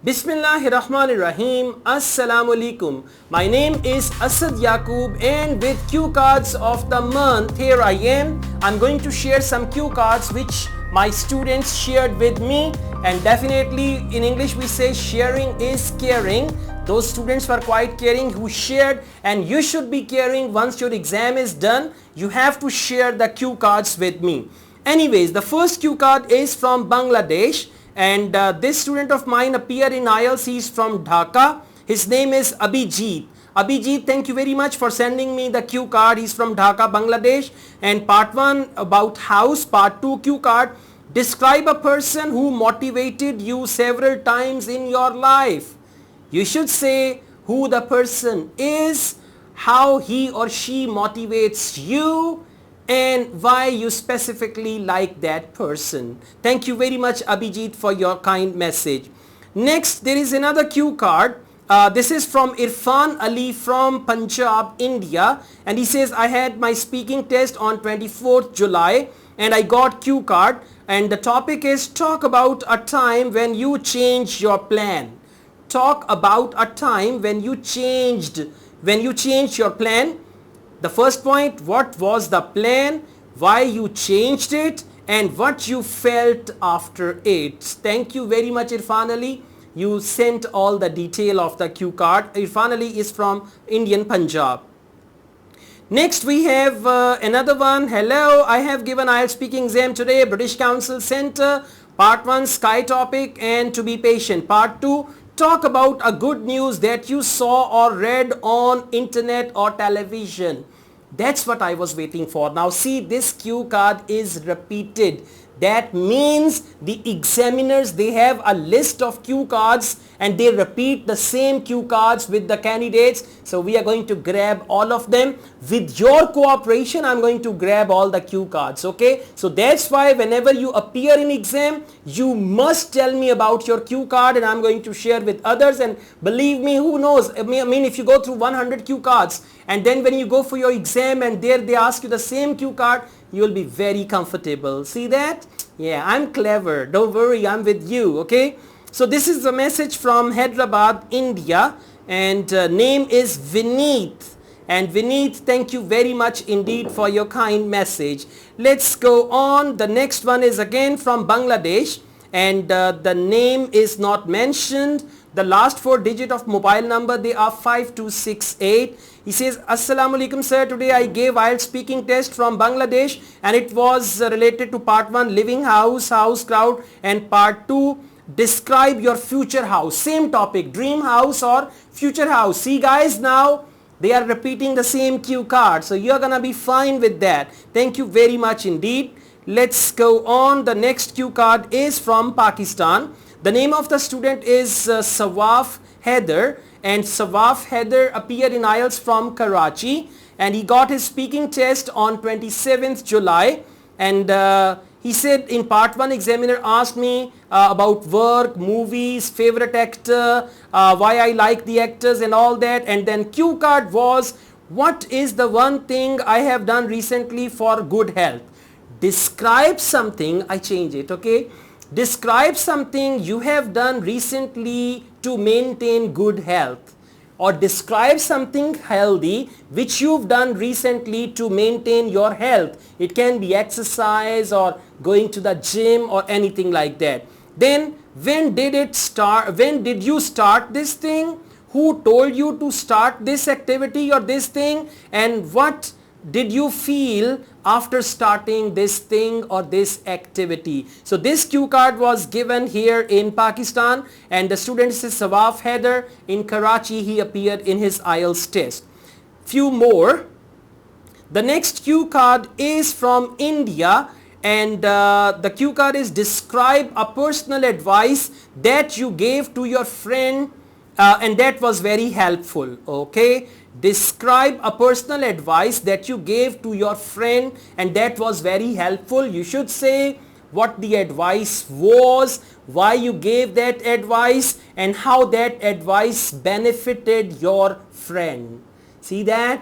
Bismillahirrahmanirrahim. Assalamu alaikum. My name is Asad Yaqub, and with cue cards of the month, here I am. I'm going to share some cue cards which my students shared with me, and definitely in English we say sharing is caring. Those students were quite caring who shared, and you should be caring. Once your exam is done, you have to share the cue cards with me. Anyways, the first cue card is from Bangladesh. And this student of mine appeared in IELTS. He is from Dhaka. His name is Abhijit. Abhijit, thank you very much for sending me the cue card. He's from Dhaka, Bangladesh. And part 1 about house. Part 2 cue card. Describe a person who motivated you several times in your life. You should say who the person is, how he or she motivates you, and why you specifically like that person. Thank you very much, Abhijit, for your kind message. Next, there is another cue card. This is from Irfan Ali from Punjab, India, and he says, I had my speaking test on 24th July and I got cue card, and the topic is talk about a time when you changed your plan. Talk about a time when you changed your plan. The first point, what was the plan, why you changed it, and what you felt after it. Thank you very much, Irfan Ali. You sent all the detail of the cue card. Irfan Ali is from Indian Punjab. Next we have another one. Hello, I have given IELTS speaking exam today, British Council Centre. Part 1, Sky topic and to be patient. Part 2, talk about a good news that you saw or read on internet or television. That's what I was waiting for. Now see, this cue card is repeated. That means the examiners, they have a list of cue cards and they repeat the same cue cards with the candidates. So we are going to grab all of them. With your cooperation, I'm going to grab all the cue cards, okay? So that's why whenever you appear in exam, you must tell me about your cue card and I'm going to share with others. And believe me, who knows? I mean, if you go through 100 cue cards and then when you go for your exam and there they ask you the same cue card, you will be very comfortable. See that? Yeah, I'm clever. Don't worry, I'm with you, okay? So this is a message from Hyderabad, India, and name is Vineet. And Vineet, thank you very much indeed for your kind message. Let's go on. The next one is again from Bangladesh, and the name is not mentioned. The last 4 digit of mobile number, they are 5268. He says, Assalamu alaikum sir, today I gave IELTS speaking test from Bangladesh and it was related to part 1, living house, house crowd, and part 2, describe your future house. Same topic, dream house or future house. See guys, now they are repeating the same cue card. So you're gonna be fine with that. Thank you very much indeed. Let's go on. The next cue card is from Pakistan. The name of the student is Sawaf Haider, and Sawaf Haider appeared in IELTS from Karachi and he got his speaking test on 27th July, and he said in part 1 examiner asked me about work, movies, favorite actor, why I like the actors and all that, and then cue card was what is the one thing I have done recently for good health. Describe something, I change it, okay? Describe something you have done recently to maintain good health, or describe something healthy which you've done recently to maintain your health. It can be exercise or going to the gym or anything like that. Then when did it start? When did you start this thing? Who told you to start this activity or this thing? And what did you feel after starting this thing or this activity? So this cue card was given here in Pakistan, and the student is Sawaf Haider in Karachi. He appeared in his IELTS test. Few more. The next cue card is from India, and the cue card is describe a personal advice that you gave to your friend and that was very helpful, okay? Describe a personal advice that you gave to your friend and that was very helpful. You should say what the advice was, why you gave that advice, and how that advice benefited your friend. See that?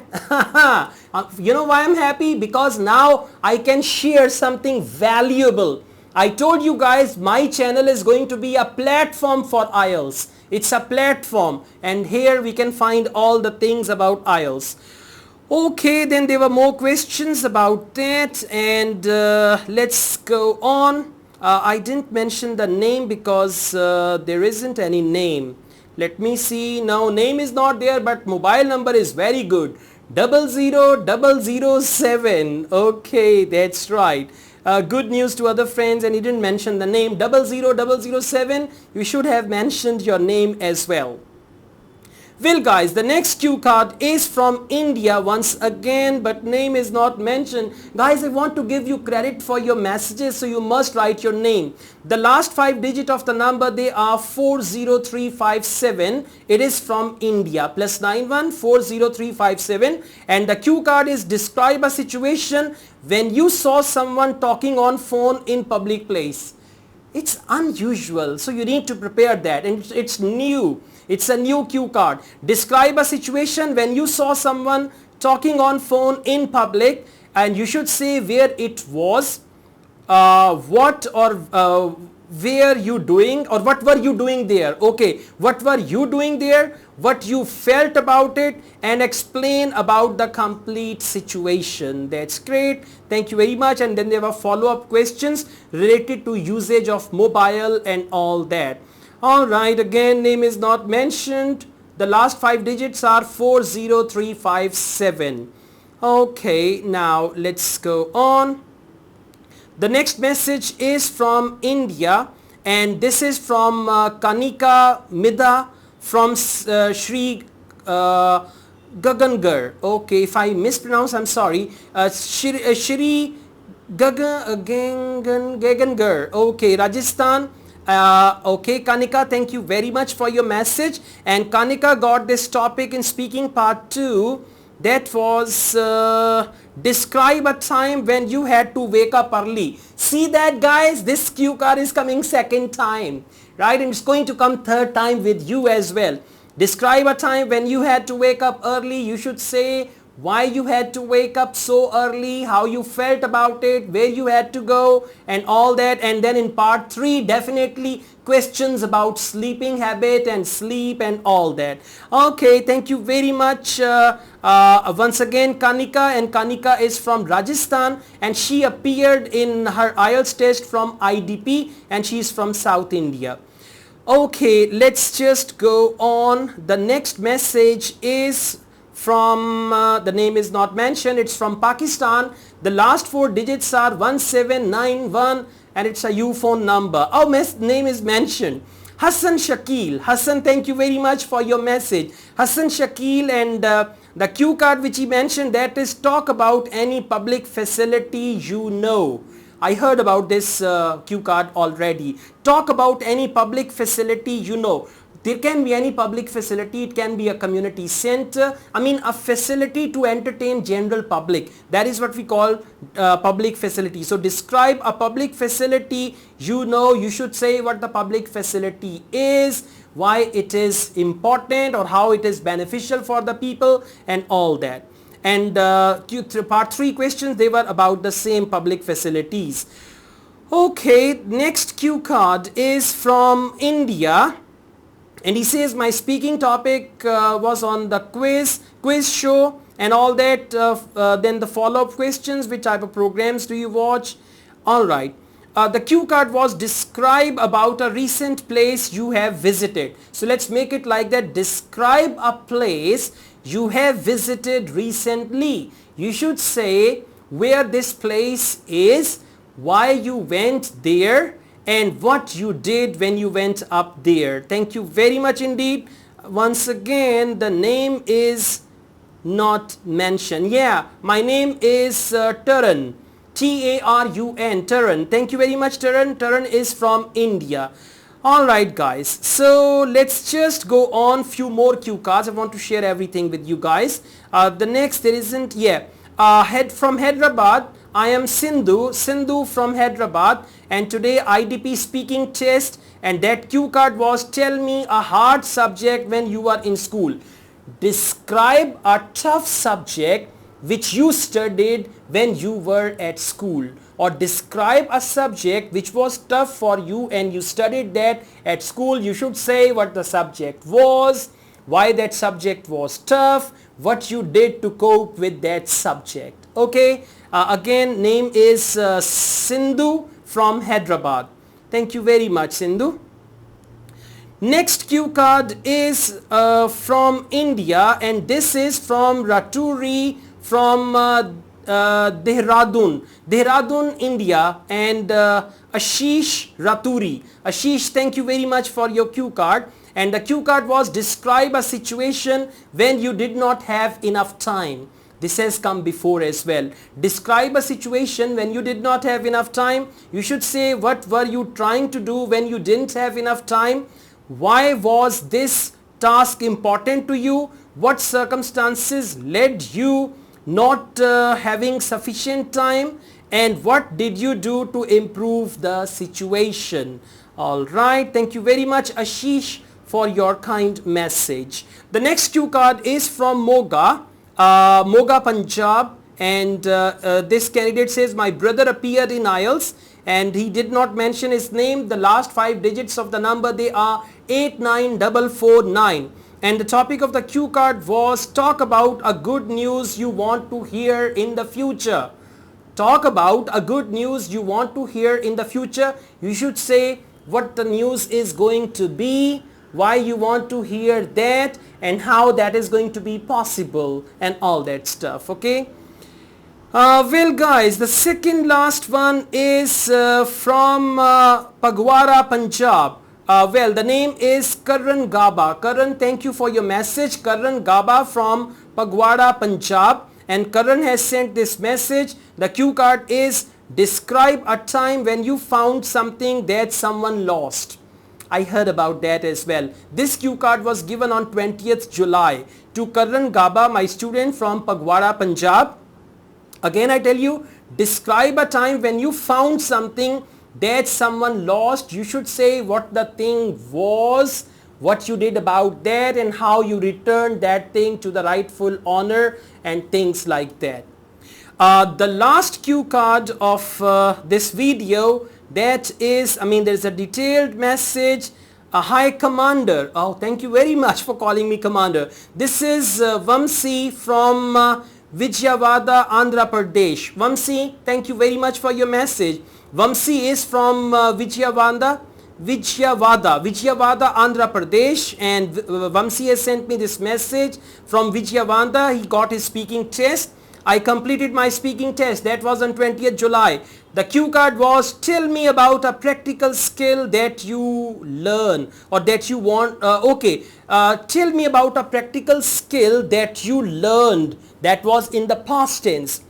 You know why I'm happy? Because now I can share something valuable. I told you guys my channel is going to be a platform for IELTS. It's a platform, and here we can find all the things about IELTS. Okay, then there were more questions about that, and let's go on. I didn't mention the name because there isn't any name. Let me see. No, name is not there, but mobile number is very good. 00007. Okay, that's right. Good news to other friends, and he didn't mention the name. 00007. You should have mentioned your name as well. Well guys, the next cue card is from India once again, but name is not mentioned. Guys, I want to give you credit for your messages, so you must write your name. The last 5 digits of the number, they are 40357. It is from India. +91 40357. And the cue card is describe a situation when you saw someone talking on phone in public place. It's unusual, so you need to prepare that, and it's new. It's a new cue card. Describe a situation when you saw someone talking on phone in public, and you should say where it was, what or where you doing, or what were you doing there. Okay, what were you doing there, what you felt about it, and explain about the complete situation. That's great. Thank you very much. And then there were follow-up questions related to usage of mobile and all that. Alright, again name is not mentioned. The last 5 digits are 40357. Okay, now let's go on. The next message is from India, and this is from Kanika Midha from Shri Gagangar. Okay, if I mispronounce, I'm sorry. Shri Gagangar. Okay, Rajasthan. Okay, Kanika, thank you very much for your message. And Kanika got this topic in speaking part 2. That was describe a time when you had to wake up early. See that, guys? This cue card is coming second time, right? And it's going to come third time with you as well. Describe a time when you had to wake up early. You should say why you had to wake up so early, how you felt about it, where you had to go, and all that. And then in part 3, definitely questions about sleeping habit and sleep and all that. Okay, thank you very much once again, Kanika. And Kanika is from Rajasthan, and she appeared in her IELTS test from IDP, and she is from South India. Okay, let's just go on. The next message is from, the name is not mentioned, it's from Pakistan. The last 4 digits are 1791, and it's a U phone number. Oh, name is mentioned. Hassan Shakil. Hassan, thank you very much for your message. Hassan Shakil, and the cue card which he mentioned, that is talk about any public facility you know. I heard about this cue card already. Talk about any public facility you know. There can be any public facility. It can be a community center. I mean, a facility to entertain general public. That is what we call public facility. So describe a public facility you know. You should say what the public facility is, why it is important, or how it is beneficial for the people, and all that. And part 3 questions, they were about the same public facilities. Okay, next cue card is from India. And he says my speaking topic was on the quiz show and all that. Then the follow-up questions, which type of programs do you watch? Alright. The cue card was describe about a recent place you have visited. So let's make it like that. Describe a place you have visited recently. You should say where this place is, why you went there, and what you did when you went up there. Thank you very much indeed. Once again, the name is not mentioned. Yeah, my name is Tarun. T-A-R-U-N. Tarun. Thank you very much, Tarun. Tarun is from India. Alright guys, so let's just go on few more cue cards. I want to share everything with you guys. The next, there isn't, from Hyderabad. I am Sindhu from Hyderabad, and today IDP speaking test, and that cue card was tell me a hard subject when you were in school. Describe a tough subject which you studied when you were at school. or describe a subject which was tough for you and you studied that at school, you should say what the subject was, why that subject was tough, what you did to cope with that subject. Okay, again, name is Sindhu from Hyderabad. Thank you very much, Sindhu. Next cue card is from India, and this is from Raturi from Dehradun, India, and Ashish Raturi. Ashish, thank you very much for your cue card. And the cue card was describe a situation when you did not have enough time. This has come before as well. Describe a situation when you did not have enough time. You should say what were you trying to do when you didn't have enough time. Why was this task important to you? What circumstances led you not having sufficient time? And what did you do to improve the situation? Alright, thank you very much, Ashish, for your kind message. The next cue card is from Moga, Punjab, and this candidate says, my brother appeared in IELTS and he did not mention his name. The last 5 digits of the number, they are 89449. And the topic of the cue card was talk about a good news you want to hear in the future. Talk about a good news you want to hear in the future. You should say what the news is going to be, why you want to hear that, and how that is going to be possible, and all that stuff. Okay. Well guys, the second last one is from Pagwara, Punjab. Well, the name is Karan Gaba. Karan, thank you for your message. Karan Gaba from Pagwara, Punjab. And Karan has sent this message. The cue card is describe a time when you found something that someone lost. I heard about that as well. This cue card was given on 20th July to Karan Gaba, my student from Pagwara, Punjab. Again, I tell you, describe a time when you found something that someone lost. You should say what the thing was, what you did about that, and how you returned that thing to the rightful owner, and things like that. The last cue card of this video, that is, there's a detailed message. Hi Commander. Oh, thank you very much for calling me Commander. This is Vamsi from Vijayawada, Andhra Pradesh. Vamsi, thank you very much for your message. Vamsi is from Vijayawada, Andhra Pradesh, and Vamsi has sent me this message from Vijayawada. He got his speaking test. I completed my speaking test. That was on 20th July. The cue card was tell me about a practical skill that you learn or that you want. Tell me about a practical skill that you learned. That was in the past tense.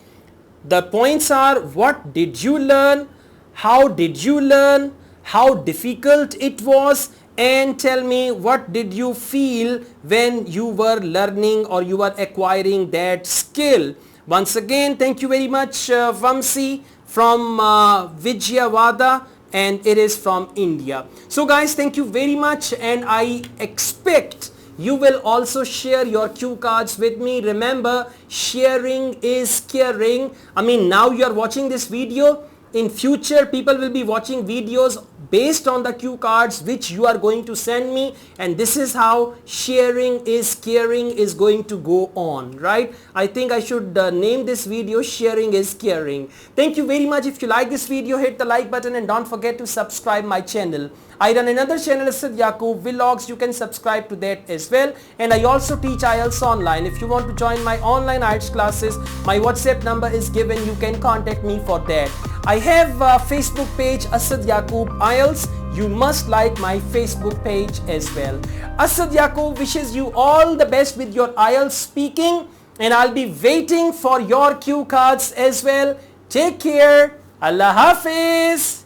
The points are what did you learn? How did you learn? How difficult it was? And tell me what did you feel when you were learning or you were acquiring that skill. Once again, thank you very much Vamsi from Vijayawada, and it is from India. So guys, thank you very much, and I expect you will also share your cue cards with me. Remember, sharing is caring. Now you are watching this video. In future, people will be watching videos based on the cue cards which you are going to send me, and this is how sharing is caring is going to go on, right? I think I should name this video sharing is caring. Thank you very much. If you like this video, hit the like button and don't forget to subscribe my channel. I run another channel, Asad Yaqub Vlogs. You can subscribe to that as well, and I also teach IELTS online. If you want to join my online IELTS classes, my WhatsApp number is given. You can contact me for that. I have a Facebook page, Asad Yaqub IELTS. You must like my Facebook page as well. Asad Yaqub wishes you all the best with your IELTS speaking, and I'll be waiting for your cue cards as well. Take care. Allah Hafiz.